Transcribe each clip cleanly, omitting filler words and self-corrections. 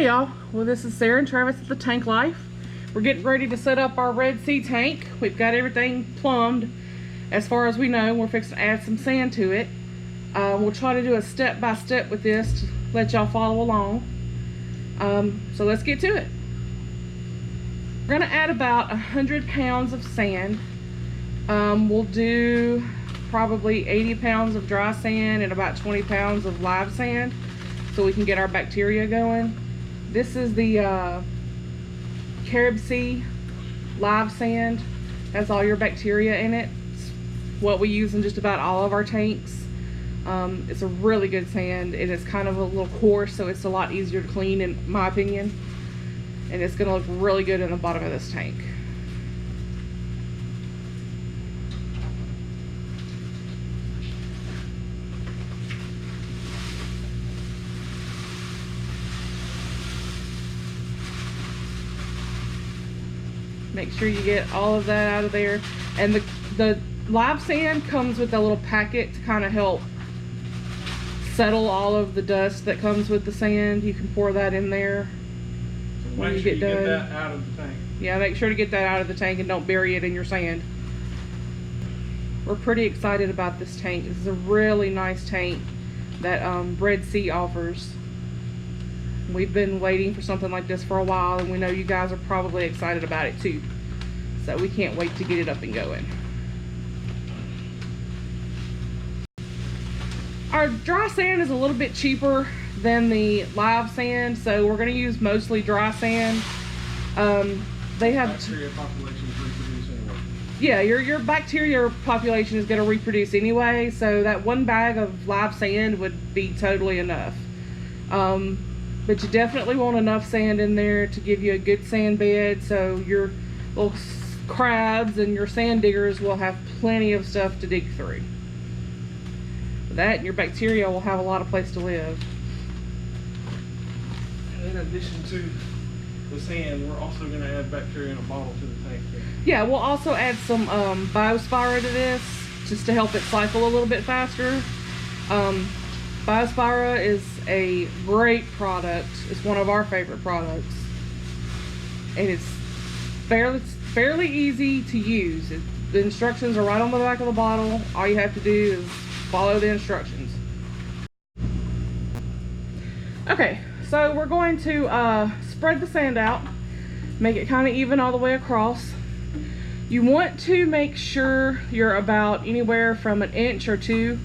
Hey y'all, well this is Sarah and Travis at the Tank Life. We're getting ready to set up our Red Sea tank. We've got everything plumbed as far as we know. We're fixing to add some sand to it. We'll try to do a step-by-step with this to let y'all follow along. So let's get to it. We're gonna add about 100 pounds of sand. We'll do probably 80 pounds of dry sand and about 20 pounds of live sand so we can get our bacteria going. This is the Carib Sea live sand. Has all your bacteria in it. It's what we use in just about all of our tanks. It's a really good sand. It is kind of a little coarse, so it's a lot easier to clean in my opinion. And it's gonna look really good in the bottom of this tank. Make sure you get all of that out of there. And the live sand comes with a little packet to kind of help settle all of the dust that comes with the sand. You can pour that in there when you get done. Get that out of the tank. Yeah, make sure to get that out of the tank and don't bury it in your sand. We're pretty excited about this tank. This is a really nice tank that Red Sea offers. We've been waiting for something like this for a while, and we know you guys are probably excited about it too. So we can't wait to get it up and going. Our dry sand is a little bit cheaper than the live sand, so we're going to use mostly dry sand. They have bacteria population reproduce anyway. Yeah, your bacteria population is going to reproduce anyway, so that one bag of live sand would be totally enough. But you definitely want enough sand in there to give you a good sand bed, so your little crabs and your sand diggers will have plenty of stuff to dig through. That and your bacteria will have a lot of place to live. And in addition to the sand, we're also going to add bacteria in a bottle to the tank. Yeah, we'll also add some Biospira to this just to help it cycle a little bit faster. Biospira is a great product. It's one of our favorite products, and it's fairly easy to use. The instructions are right on the back of the bottle. All you have to do is follow the instructions. Okay, so we're going to spread the sand out, make it kind of even all the way across. You want to make sure you're about anywhere from 1 inch or 2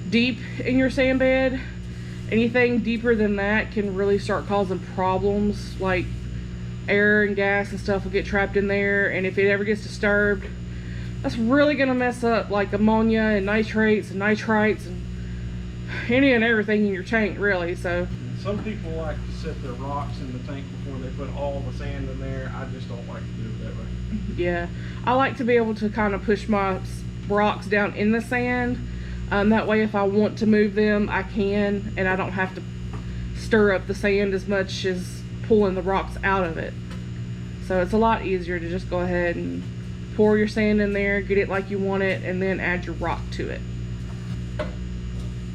deep in your sand bed. Anything deeper than that can really start causing problems, like air and gas and stuff will get trapped in there, and if it ever gets disturbed, that's really going to mess up like ammonia and nitrates and nitrites and any and everything in your tank, really. So some people like to set their rocks in the tank before they put all the sand in there. I just don't like to do it that way. Yeah, I like to be able to kind of push my rocks down in the sand. That way if I want to move them, I can, and I don't have to stir up the sand as much as pulling the rocks out of it. So it's a lot easier to just go ahead and pour your sand in there, get it like you want it, and then add your rock to it.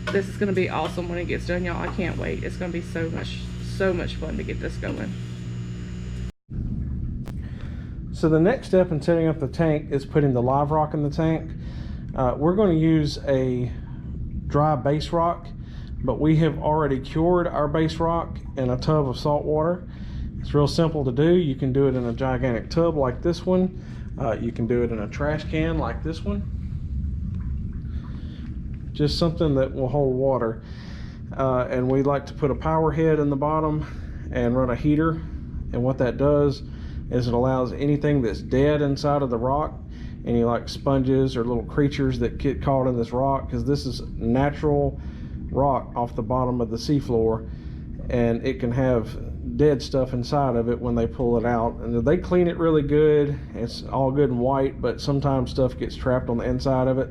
This is going to be awesome when it gets done, y'all. I can't wait. It's going to be so much fun to get this going. So the next step in setting up the tank is putting the live rock in the tank. We're going to use a dry base rock, but we have already cured our base rock in a tub of salt water. It's real simple to do. You can do it in a gigantic tub like this one. You can do it in a trash can like this one. Just something that will hold water. And we like to put a power head in the bottom and run a heater. And what that does is it allows anything that's dead inside of the rock, any like sponges or little creatures that get caught in this rock, because this is natural rock off the bottom of the seafloor, and it can have dead stuff inside of it when they pull it out. And they clean it really good. It's all good and white, but sometimes stuff gets trapped on the inside of it.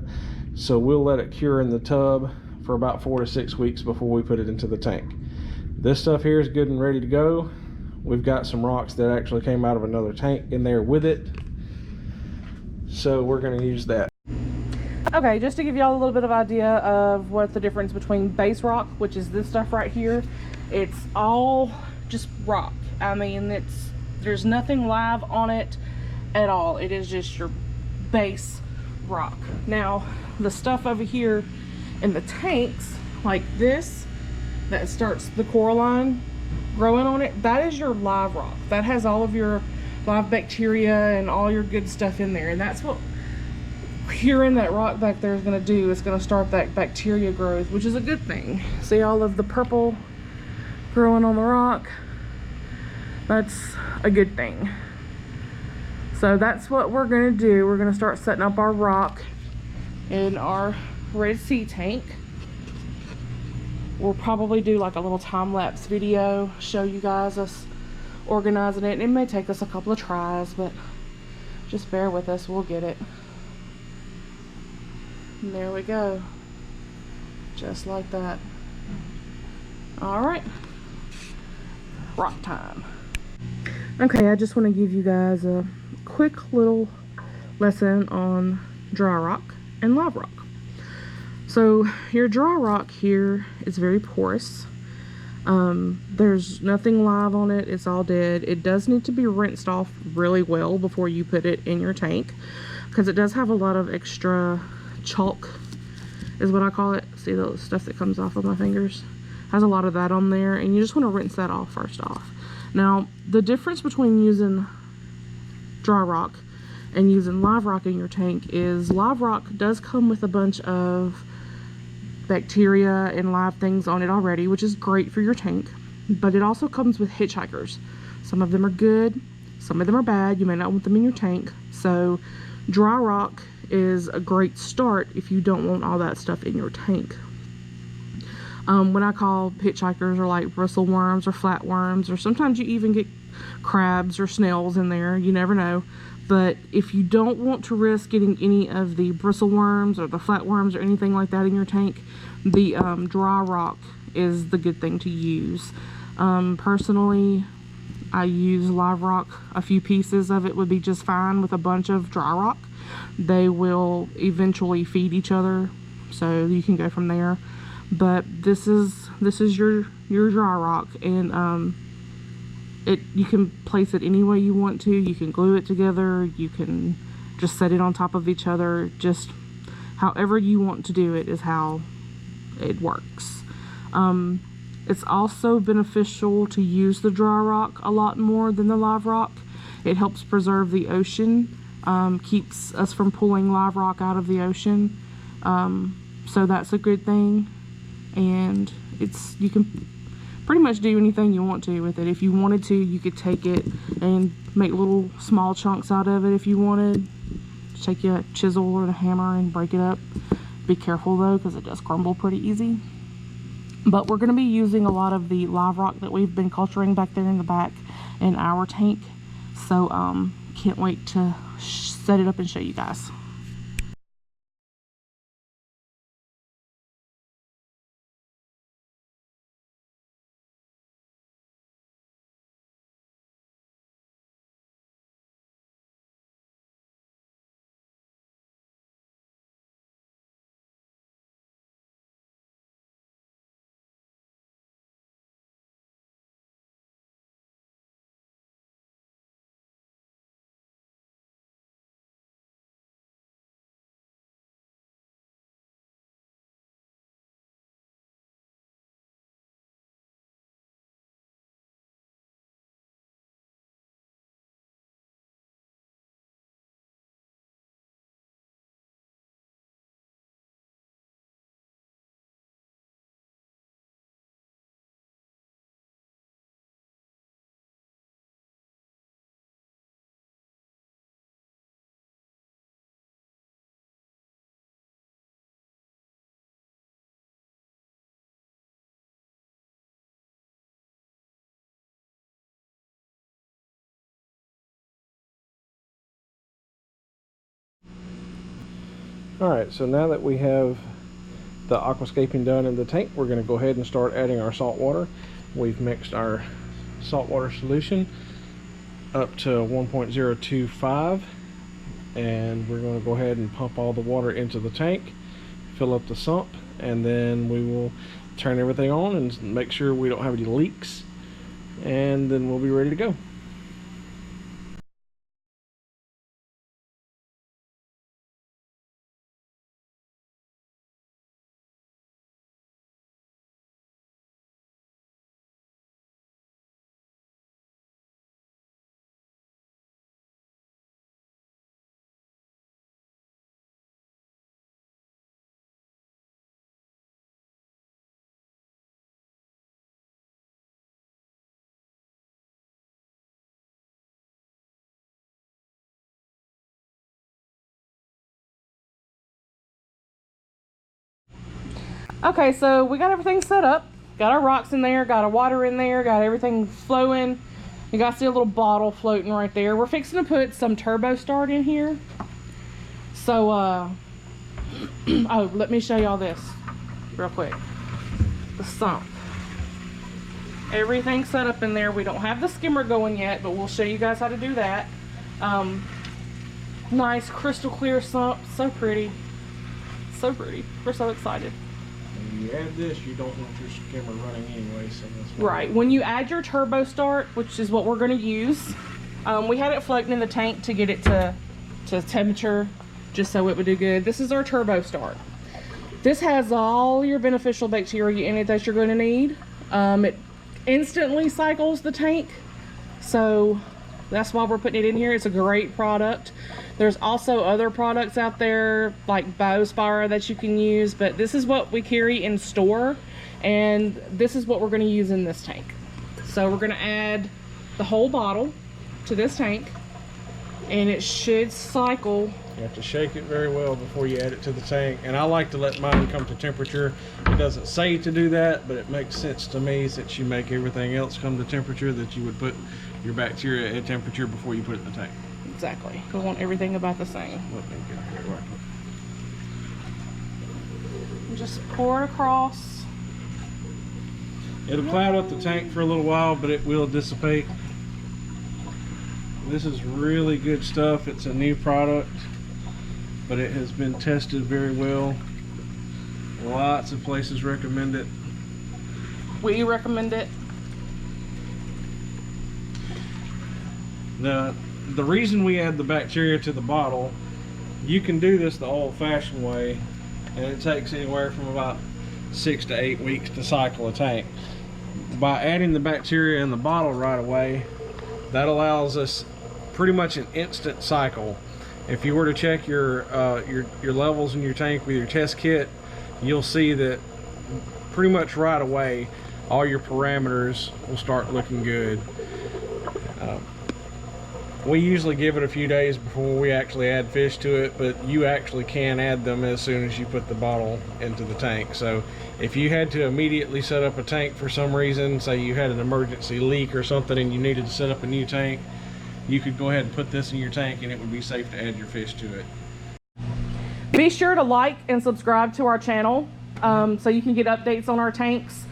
So we'll let it cure in the tub for about 4 to 6 weeks before we put it into the tank. This stuff here is good and ready to go. We've got some rocks that actually came out of another tank in there with it, so we're going to use that. Okay, just to give y'all a little bit of idea of what the difference between base rock, which is this stuff right here, it's all just rock. I mean, there's nothing live on it at all. It is just your base rock. Now, the stuff over here in the tanks, like this, that starts the coralline growing on it, that is your live rock. That has all of your live bacteria and all your good stuff in there, and that's what curing that rock back there is going to do. It's going to start that bacteria growth, which is a good thing. See all of the purple growing on the rock? That's a good thing. So that's what we're going to do. We're going to start setting up our rock in our Red Sea tank. We'll probably do like a little time-lapse video, show you guys us organizing it. It may take us a couple of tries, but just bear with us, we'll get it. And there we go, just like that. All right, rock time. Okay, I just want to give you guys a quick little lesson on dry rock and live rock. So your dry rock here is very porous. There's nothing live on it, it's all dead. It does need to be rinsed off really well before you put it in your tank, because it does have a lot of extra chalk, is what I call it. See the stuff that comes off of my fingers? Has a lot of that on there, and you just want to rinse that off first off. Now, the difference between using dry rock and using live rock in your tank is live rock does come with a bunch of bacteria and live things on it already, which is great for your tank, but it also comes with hitchhikers. Some of them are good, some of them are bad. You may not want them in your tank. So dry rock is a great start if you don't want all that stuff in your tank. What I call hitchhikers are like bristleworms or flatworms, or sometimes you even get crabs or snails in there, you never know. But if you don't want to risk getting any of the bristleworms or the flatworms or anything like that in your tank, the dry rock is the good thing to use. Personally, I use live rock. A few pieces of it would be just fine with a bunch of dry rock. They will eventually feed each other, so you can go from there. But this is your dry rock, and you can place it any way you want to. You can glue it together, you can just set it on top of each other. Just however you want to do it is how it works. It's also beneficial to use the dry rock a lot more than the live rock. It helps preserve the ocean, keeps us from pulling live rock out of the ocean, so that's a good thing. And you can pretty much do anything you want to with it. If you wanted to, you could take it and make little small chunks out of it if you wanted. Just take a chisel or a hammer and break it up. Be careful though, because it does crumble pretty easy. But we're going to be using a lot of the live rock that we've been culturing back there in the back in our tank. So can't wait to set it up and show you guys. Alright, so now that we have the aquascaping done in the tank, we're going to go ahead and start adding our salt water. We've mixed our saltwater solution up to 1.025, and we're going to go ahead and pump all the water into the tank, fill up the sump, and then we will turn everything on and make sure we don't have any leaks. and then we'll be ready to go. Okay, so we got everything set up. Got our rocks in there, got our water in there, got everything flowing. You guys see a little bottle floating right there. We're fixing to put some turbo start in here. So, oh, let me show y'all this real quick. The sump. Everything's set up in there. We don't have the skimmer going yet, but we'll show you guys how to do that. Nice crystal clear sump, so pretty. So pretty. We're so excited. When you add this, you don't want your skimmer running anyway, so that's why. Right. When you add your turbo start, which is what we're going to use, we had it floating in the tank to get it to temperature, just so it would do good. This is our turbo start. This has all your beneficial bacteria in it that you're going to need. It instantly cycles the tank, so that's why we're putting it in here. It's a great product. There's also other products out there like Biospire that you can use, but this is what we carry in store, and this is what we're going to use in this tank. So we're going to add the whole bottle to this tank, and it should cycle. You have to shake it very well before you add it to the tank, and I like to let mine come to temperature. It doesn't say to do that, but it makes sense to me, since you make everything else come to temperature, that you would put your bacteria at temperature before you put it in the tank. Exactly. We want everything about the same. Let me get here right quick. Just pour it across. It'll cloud up the tank for a little while, but it will dissipate. This is really good stuff. It's a new product, but it has been tested very well. Lots of places recommend it. We recommend it. The reason we add the bacteria to the bottle, you can do this the old-fashioned way, and it takes anywhere from about 6 to 8 weeks to cycle a tank. By adding the bacteria in the bottle right away, that allows us pretty much an instant cycle. If you were to check your levels in your tank with your test kit, you'll see that pretty much right away all your parameters will start looking good. We usually give it a few days before we actually add fish to it, but you actually can add them as soon as you put the bottle into the tank. So if you had to immediately set up a tank for some reason, say you had an emergency leak or something and you needed to set up a new tank, you could go ahead and put this in your tank and it would be safe to add your fish to it. Be sure to like and subscribe to our channel so you can get updates on our tanks.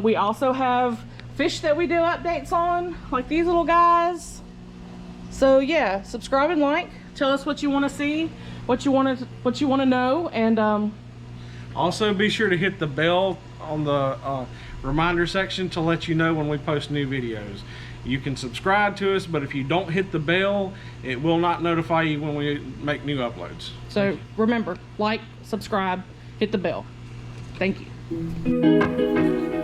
We also have fish that we do updates on, like these little guys. So yeah, subscribe and like. Tell us what you want to see, what you want to know, and also be sure to hit the bell on the reminder section to let you know when we post new videos. You can subscribe to us, but if you don't hit the bell, it will not notify you when we make new uploads. So remember, like, subscribe, hit the bell. Thank you.